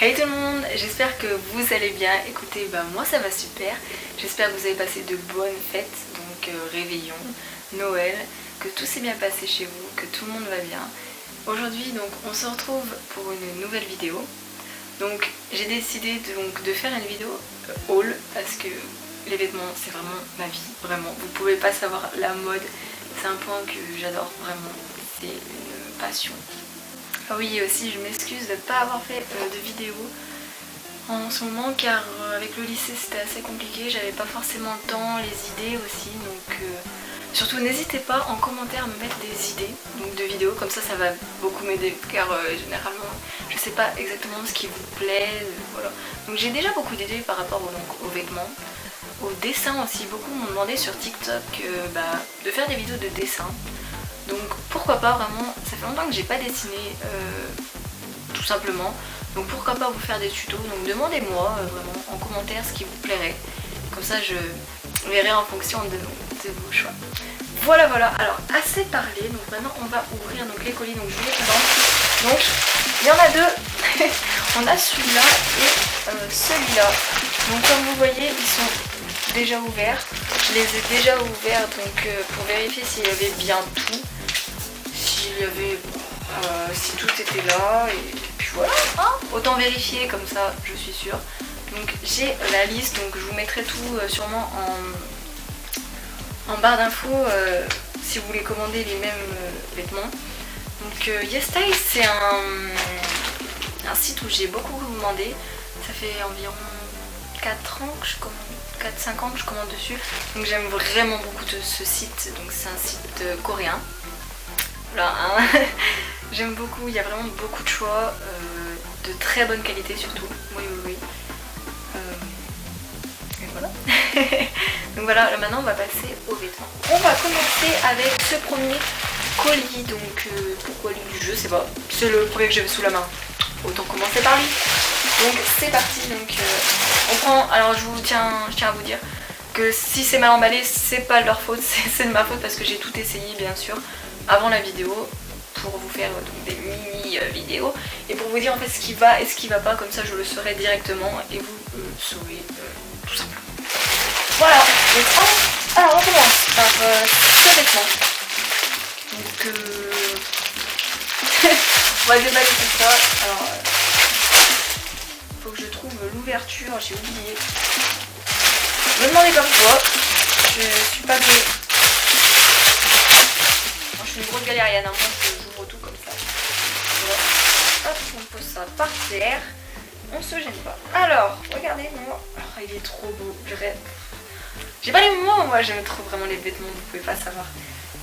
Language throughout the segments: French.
Hey tout le monde, j'espère que vous allez bien. Écoutez, moi ça va super. J'espère que vous avez passé de bonnes fêtes, donc réveillon, Noël, que tout s'est bien passé chez vous, que tout le monde va bien. Aujourd'hui donc on se retrouve pour une nouvelle vidéo. Donc j'ai décidé de faire une vidéo haul parce que les vêtements c'est vraiment ma vie, vraiment. Vous pouvez pas savoir la mode, c'est un point que j'adore vraiment, c'est une passion. Ah oui, et aussi je m'excuse de ne pas avoir fait de vidéo en ce moment car avec le lycée c'était assez compliqué, j'avais pas forcément le temps, les idées aussi, donc surtout n'hésitez pas en commentaire à me mettre des idées donc de vidéos, comme ça va beaucoup m'aider car généralement je sais pas exactement ce qui vous plaît, voilà. Donc j'ai déjà beaucoup d'idées par rapport aux vêtements, aux dessins aussi, beaucoup m'ont demandé sur TikTok de faire des vidéos de dessin. Donc pourquoi pas, vraiment, ça fait longtemps que j'ai pas dessiné tout simplement. Donc pourquoi pas vous faire des tutos, donc demandez-moi vraiment en commentaire ce qui vous plairait. Comme ça je verrai en fonction de vos choix. Voilà, alors assez parlé, donc maintenant on va ouvrir donc, les colis, donc je vous les présente. Donc il y en a deux, on a celui-là et celui-là. Donc comme vous voyez ils sont déjà ouverts. Je les ai déjà ouverts donc pour vérifier s'il y avait bien tout. S'il y avait, si tout était là, et puis voilà, hein, autant vérifier comme ça, je suis sûre. Donc j'ai la liste, donc je vous mettrai tout sûrement en barre d'infos si vous voulez commander les mêmes vêtements. Donc YesStyle c'est un site où j'ai beaucoup commandé, ça fait environ 4 ans que je commande, 4-5 ans que je commande dessus, donc j'aime vraiment beaucoup de ce site, donc c'est un site coréen. Voilà, hein. J'aime beaucoup, il y a vraiment beaucoup de choix, de très bonne qualité surtout, oui. Et voilà. Donc voilà, maintenant on va passer aux vêtements. On va commencer avec ce premier colis, donc pourquoi lui, je sais pas, c'est le premier que j'avais sous la main, autant commencer par lui. Donc c'est parti, donc on prend, alors je tiens à vous dire que si c'est mal emballé, c'est pas de leur faute, c'est de ma faute parce que j'ai tout essayé bien sûr avant la vidéo pour vous faire donc, des mini vidéos et pour vous dire en fait ce qui va et ce qui va pas, comme ça je le saurai directement et vous saurez tout simplement. Voilà, donc alors on commence par ce vêtement. Donc on va déballer tout ça. Alors faut que je trouve l'ouverture, j'ai oublié. Je me demandais comme toi, je suis pas douée. Je suis une grosse galérienne, hein. Moi j'ouvre tout comme ça. Voilà. Hop, on pose ça par terre. On se gêne pas. Alors, regardez moi. Oh, il est trop beau. J'ai pas les mots, moi j'aime trop vraiment les vêtements, vous pouvez pas savoir.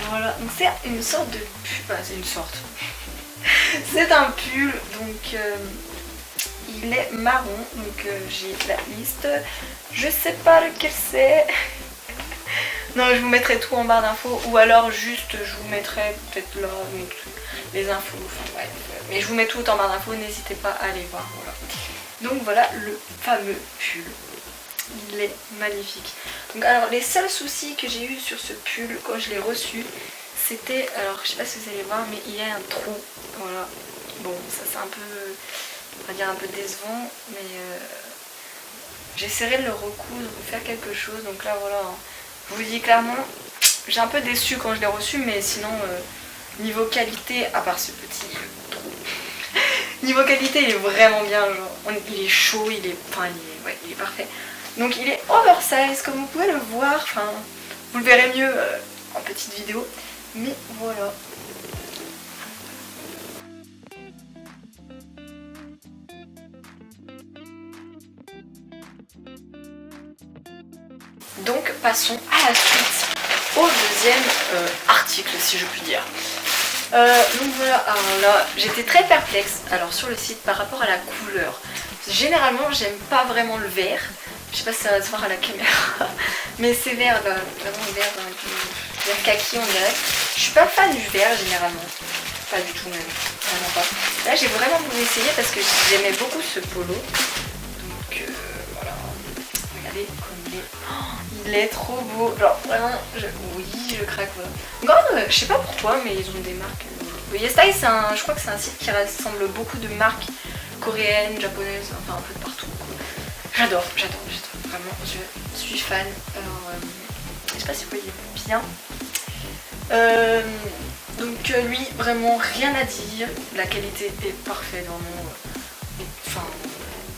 Voilà, donc c'est une sorte de pull. Bah, c'est une sorte. C'est un pull, donc il est marron, donc j'ai la liste. Je sais pas lequel c'est. Non, je vous mettrai tout en barre d'infos ou alors juste je vous mettrai peut-être là les infos, enfin bref. Mais je vous mets tout en barre d'infos, n'hésitez pas à aller voir. Voilà. Donc voilà le fameux pull. Il est magnifique. Donc alors les seuls soucis que j'ai eu sur ce pull quand je l'ai reçu, c'était, alors je sais pas si vous allez voir, mais il y a un trou. Voilà. Bon, ça c'est un peu, on va dire un peu décevant, mais j'essaierai de le recoudre ou faire quelque chose. Donc là voilà. Je vous dis clairement, j'ai un peu déçu quand je l'ai reçu, mais sinon, niveau qualité, à part ce petit trou, niveau qualité, il est vraiment bien, genre, il est chaud, il est parfait. Donc il est oversize, comme vous pouvez le voir, enfin, vous le verrez mieux en petite vidéo, mais voilà. Donc passons à la suite, au deuxième article si je puis dire. Donc voilà, alors là j'étais très perplexe alors sur le site par rapport à la couleur. Généralement j'aime pas vraiment le vert, je sais pas si ça va se voir à la caméra, mais c'est vert là, vraiment vert, vert kaki on dirait. Je suis pas fan du vert généralement, pas du tout même, vraiment pas. Là j'ai vraiment voulu essayer parce que j'aimais beaucoup ce polo, donc voilà, regardez comme il est. Il est trop beau, genre vraiment, oui je craque voilà. Donc, je sais pas pour toi mais ils ont des marques. YesStyle je crois que c'est un site qui rassemble beaucoup de marques coréenne, japonaise, enfin un peu de partout. J'adore, vraiment, je suis fan. Alors, je sais pas si vous voyez bien. Donc lui, vraiment rien à dire, la qualité est parfaite, vraiment. Enfin,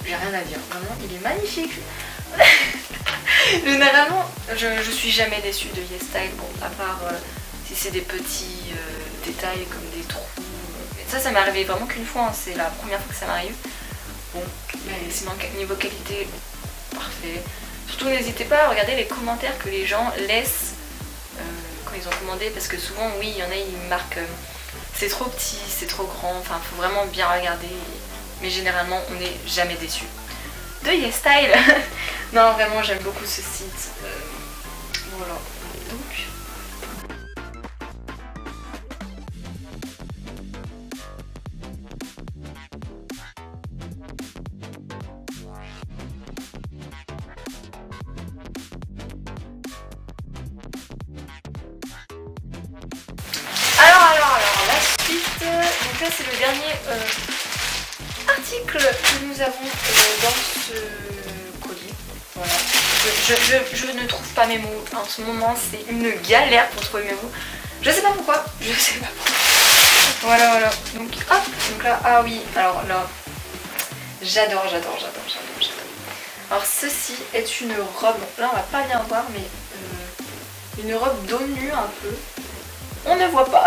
j'ai rien à dire, vraiment, il est magnifique. Généralement, je suis jamais déçue de YesStyle, bon, à part si c'est des petits détails comme des trous. Ça m'est arrivé vraiment qu'une fois, hein, c'est la première fois que ça m'arrive. Bon, mais sinon, niveau qualité, parfait. Surtout, n'hésitez pas à regarder les commentaires que les gens laissent quand ils ont commandé, parce que souvent, oui, il y en a, ils marquent c'est trop petit, c'est trop grand, enfin, faut vraiment bien regarder. Mais généralement, on n'est jamais déçu de YesStyle. Non, vraiment, j'aime beaucoup ce site. Voilà, donc... Alors, la suite, donc là c'est le dernier article que nous avons dans ce colis. Voilà. Je ne trouve pas mes mots. En ce moment, c'est une galère pour trouver mes mots. Je sais pas pourquoi. Voilà. Donc, hop. Donc là, ah oui. Alors là, j'adore. Alors, ceci est une robe. Là, on va pas bien voir, mais une robe dos nu un peu. On ne voit pas.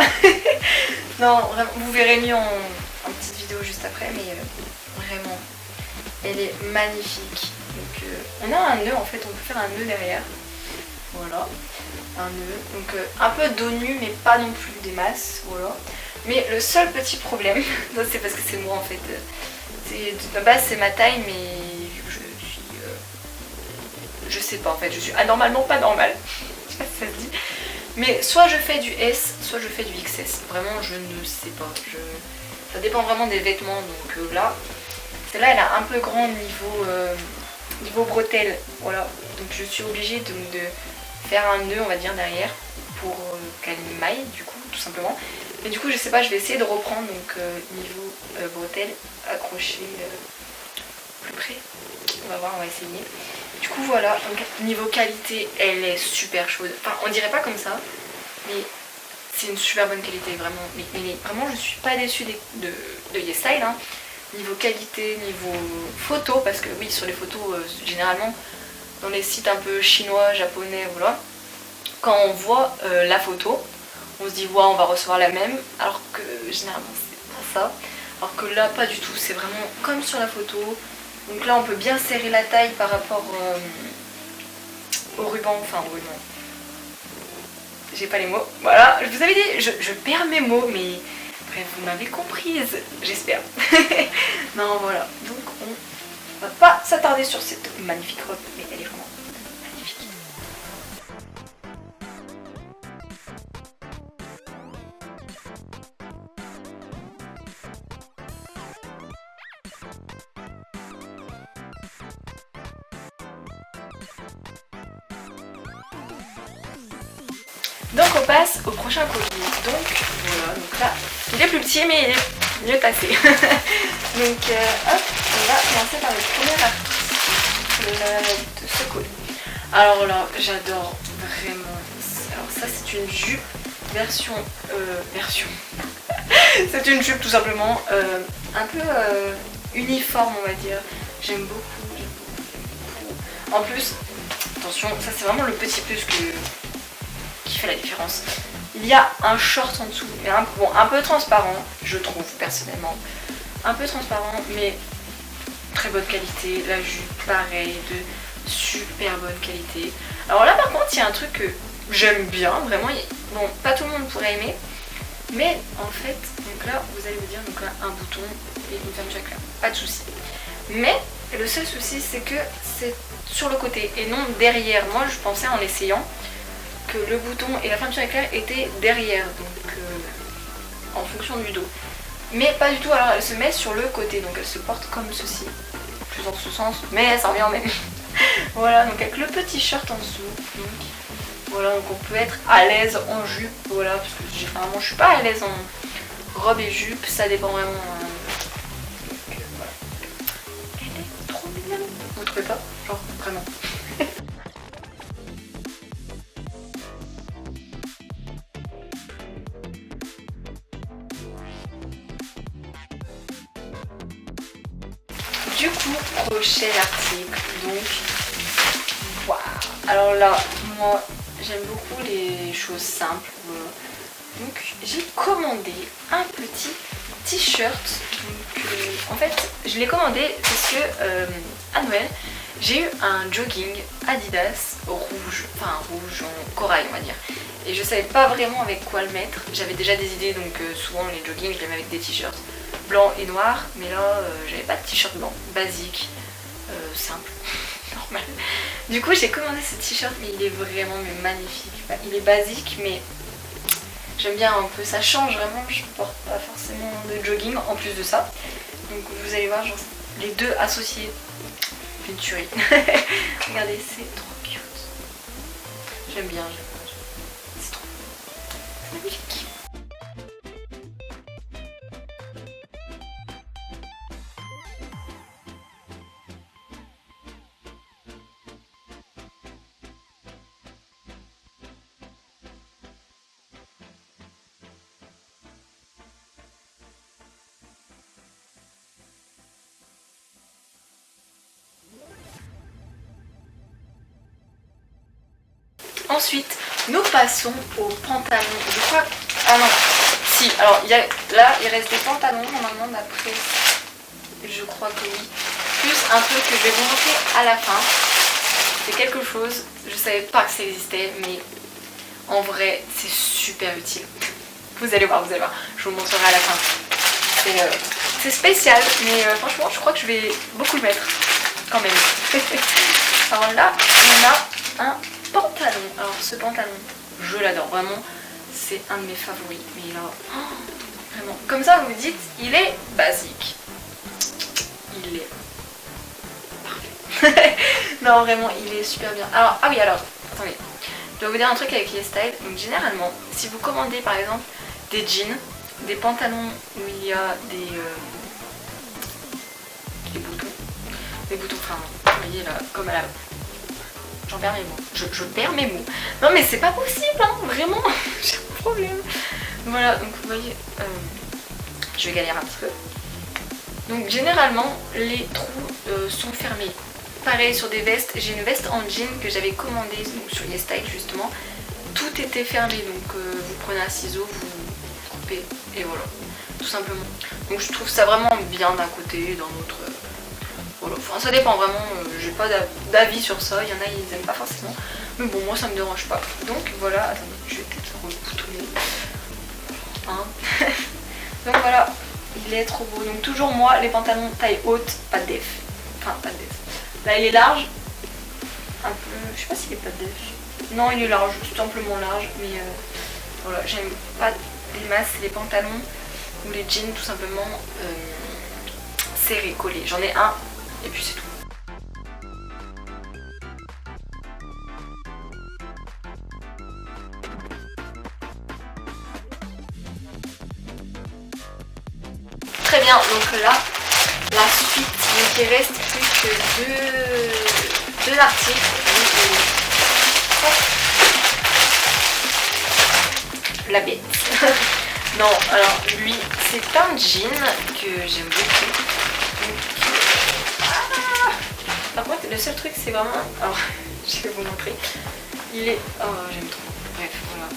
Non, vraiment, vous verrez mieux en petite vidéo juste après, mais vraiment, elle est magnifique. Donc on a un nœud, en fait, on peut faire un nœud derrière. Voilà, un nœud. Donc un peu dos nu, mais pas non plus des masses. Voilà. Mais le seul petit problème, c'est parce que c'est moi en fait. De base c'est ma taille, mais je sais pas en fait, je suis anormalement pas normale. Je sais pas si ça se dit. Mais soit je fais du S, soit je fais du XS. Vraiment, je ne sais pas. Ça dépend vraiment des vêtements. Donc là, celle-là, elle a un peu grand niveau bretelle. Voilà. Donc je suis obligée de faire un nœud, on va dire, derrière pour qu'elle maille, du coup, tout simplement. Mais du coup, je sais pas, je vais essayer de reprendre. Donc niveau bretelle, accrocher plus près. On va voir, on va essayer. Du coup voilà, donc niveau qualité, elle est super chaude. Enfin, on dirait pas comme ça, mais c'est une super bonne qualité, vraiment. Mais vraiment, je suis pas déçue de YesStyle. Hein. Niveau qualité, niveau photo, parce que oui, sur les photos, généralement, dans les sites un peu chinois, japonais, voilà, quand on voit la photo, on se dit, ouais, on va recevoir la même, alors que généralement, c'est pas ça. Alors que là, pas du tout, c'est vraiment comme sur la photo. Donc là on peut bien serrer la taille par rapport au ruban, enfin au ruban. J'ai pas les mots. Voilà, je vous avais dit, je perds mes mots, mais bref, vous m'avez comprise, j'espère. Non, voilà, donc on va pas s'attarder sur cette magnifique robe, mais elle est vraiment magnifique. Donc on passe au prochain colis. Donc voilà, donc là, il est plus petit mais il est mieux tassé. Donc hop, on va commencer par le premier article de ce colis. Alors là, j'adore vraiment. Alors ça c'est une jupe version. C'est une jupe tout simplement un peu uniforme on va dire. J'aime beaucoup. En plus, attention, ça c'est vraiment le petit plus qui fait la différence. Il y a un short en dessous, mais un peu transparent, je trouve personnellement. Un peu transparent, mais très bonne qualité. La jupe, pareil, de super bonne qualité. Alors là par contre, il y a un truc que j'aime bien, vraiment. Bon, pas tout le monde pourrait aimer, mais en fait, donc là, vous allez vous dire, donc là, un bouton et une fermeture éclair, pas de souci. Mais le seul souci, c'est que c'est sur le côté et non derrière. Moi, je pensais en essayant que le bouton et la fermeture éclair étaient derrière, donc en fonction du dos. Mais pas du tout, alors elle se met sur le côté, donc elle se porte comme ceci, plus dans ce sens, mais ça revient en même. Voilà, donc avec le petit shirt en dessous, donc voilà, donc on peut être à l'aise en jupe, voilà, parce que généralement je suis pas à l'aise en robe et jupe, ça dépend vraiment. Donc voilà. Vous trouvez pas? Genre, vraiment. Du coup, prochain article, donc, waouh. Alors là, moi, j'aime beaucoup les choses simples, voilà. Donc, j'ai commandé un petit t-shirt. En fait, je l'ai commandé parce que à Noël, j'ai eu un jogging Adidas rouge, enfin rouge en corail, on va dire. Et je savais pas vraiment avec quoi le mettre. J'avais déjà des idées, donc souvent les joggings, je les mets avec des t-shirts blanc et noir, mais là j'avais pas de t-shirt blanc, basique, simple, normal. Du coup j'ai commandé ce t-shirt, mais il est vraiment magnifique. Enfin, il est basique, mais j'aime bien un peu, ça change vraiment, je porte pas forcément de jogging en plus de ça. Donc vous allez voir, genre, les deux associés, une tuerie. Regardez, c'est trop cute. J'aime bien, c'est trop, c'est magnifique. Ensuite, nous passons aux pantalons. Je crois... Ah non, si, alors là, il reste des pantalons normalement d'après... Je crois que oui. Plus un truc que je vais vous montrer à la fin. C'est quelque chose, je savais pas que ça existait, mais en vrai, c'est super utile. Vous allez voir, je vous montrerai à la fin. C'est spécial, mais franchement, je crois que je vais beaucoup le mettre, quand même. Alors là, on a un pantalon. Alors ce pantalon, je l'adore vraiment, c'est un de mes favoris. Mais là, vraiment, comme ça vous me dites, il est basique. Il est parfait. Non vraiment, il est super bien. Alors, ah oui, alors, attendez, je dois vous dire un truc avec YesStyle. Donc généralement, si vous commandez par exemple des jeans, des pantalons où il y a des boutons, enfin, vous voyez là, comme à la... J'en perds mes mots. Je perds mes mots. Non mais c'est pas possible, hein, vraiment. J'ai un problème. Voilà, donc vous voyez, je vais galérer un petit peu. Donc généralement, les trous sont fermés. Pareil sur des vestes. J'ai une veste en jean que j'avais commandée donc, sur YesStyle justement. Tout était fermé, donc vous prenez un ciseau, vous coupez et voilà, tout simplement. Donc je trouve ça vraiment bien d'un côté, d'un autre. Voilà. Enfin, ça dépend vraiment, j'ai pas d'avis sur ça, il y en a ils aiment pas forcément, mais bon moi ça me dérange pas. Donc voilà, attendez, je vais peut-être reboutonner. Hein. Donc voilà, il est trop beau. Donc toujours moi, les pantalons taille haute, pas de def. Enfin pas de def. Là il est large, un peu, je sais pas s'il est pas de def. Non il est large, tout simplement large, mais voilà, j'aime pas des masses, les pantalons ou les jeans tout simplement serrés, collés. J'en ai un. Et puis c'est tout. Très bien, donc là, la suite, donc il reste plus que deux articles. La bête. Non, alors lui, c'est un jean que j'aime beaucoup. Par contre, le seul truc, c'est vraiment... Alors, je vais vous montrer. Il est... Oh, j'aime trop. Bref, voilà.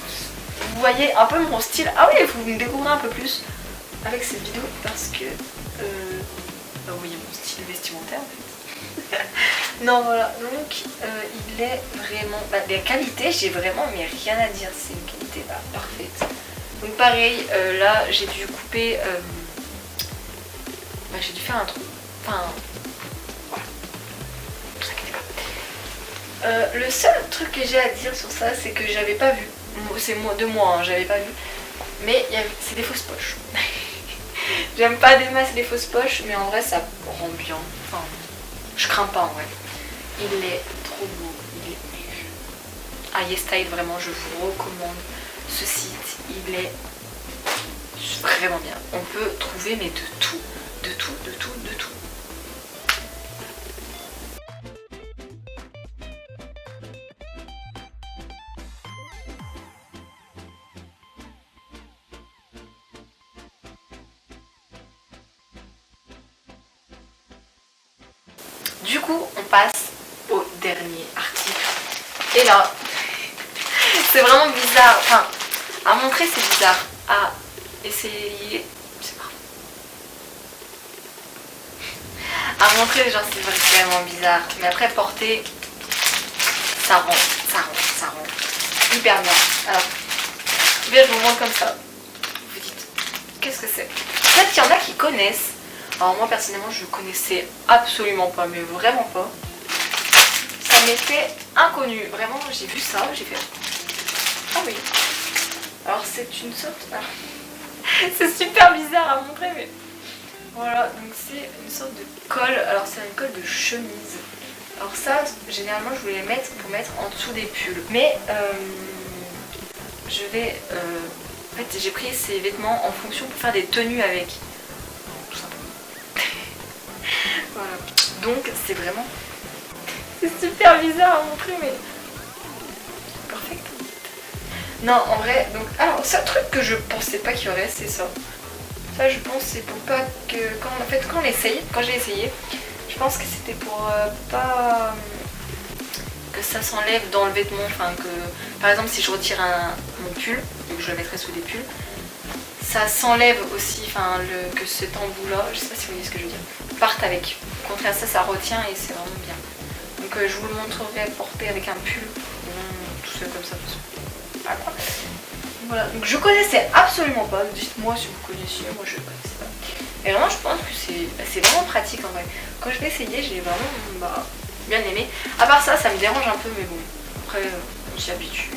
Vous voyez un peu mon style. Ah oui, vous me découvrez un peu plus avec cette vidéo parce que... vous voyez mon style vestimentaire, en fait. Non, voilà. Donc, il est vraiment... la qualité, j'ai vraiment mais rien à dire. C'est une qualité parfaite. Donc, pareil, là, j'ai dû couper... j'ai dû faire un trou. Enfin... le seul truc que j'ai à dire sur ça, c'est que j'avais pas vu. C'est de moi, hein, j'avais pas vu. Mais c'est des fausses poches. J'aime pas des masses les fausses poches, mais en vrai ça rend bien. Enfin, je crains pas en vrai. Il est trop beau. Il est... Ah, YesStyle, vraiment, je vous recommande ce site. Il est vraiment bien. On peut trouver mais de tout. Du coup on passe au dernier article. Et là c'est vraiment bizarre, enfin à montrer c'est bizarre, à essayer c'est pas. À montrer genre c'est vraiment bizarre, mais après porter ça rend hyper bien. Alors bien je vous montre comme ça, vous dites qu'est-ce que c'est. Peut-être qu'il y en a qui connaissent. Alors moi personnellement je connaissais absolument pas, mais vraiment pas. Ça m'était inconnu, vraiment j'ai vu ça, j'ai fait ah oui. Alors c'est une sorte, c'est super bizarre à montrer mais voilà, donc c'est une sorte de colle, alors c'est une colle de chemise. Alors ça généralement je voulais les mettre pour mettre en dessous des pulls, mais je vais en fait j'ai pris ces vêtements en fonction pour faire des tenues avec. Voilà. Donc c'est vraiment... C'est super bizarre à montrer mais... Parfait. Non en vrai, donc... Alors c'est un truc que je pensais pas qu'il y aurait, c'est ça. Ça je pense c'est pour pas que... Quand j'ai essayé, je pense que c'était pour pas... que ça s'enlève dans le vêtement, enfin que... Par exemple si je retire mon pull, donc je le mettrai sous des pulls, ça s'enlève aussi, enfin que cet embout là, je sais pas si vous voyez ce que je veux dire, parte avec. Au contraire ça retient et c'est vraiment bien. Donc je vous le montrerai porté avec un pull, tout seul comme ça. Voilà, donc je connaissais absolument pas, dites-moi si vous connaissiez, moi je ne connaissais pas. Et vraiment je pense que c'est vraiment pratique en vrai. Quand je l'ai essayé j'ai vraiment bien aimé. À part ça, ça me dérange un peu mais bon, après on s'y habitue.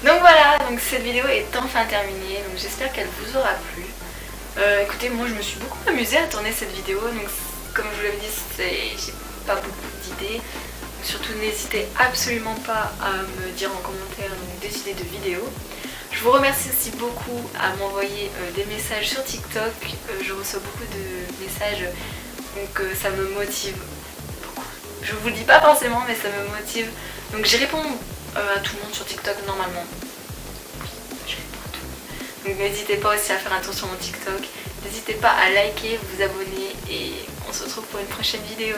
Donc voilà, donc cette vidéo est enfin terminée, donc j'espère qu'elle vous aura plu. Écoutez, moi je me suis beaucoup amusée à tourner cette vidéo, donc comme je vous l'avais dit, j'ai pas beaucoup d'idées. Surtout n'hésitez absolument pas à me dire en commentaire des idées de vidéos. Je vous remercie aussi beaucoup à m'envoyer des messages sur TikTok, je reçois beaucoup de messages, donc ça me motive beaucoup. Je vous le dis pas forcément mais ça me motive, donc j'y réponds à tout le monde sur TikTok normalement. Oui, je réponds à tout le monde. Donc n'hésitez pas aussi à faire un tour sur mon TikTok. N'hésitez pas à liker, vous abonner et on se retrouve pour une prochaine vidéo.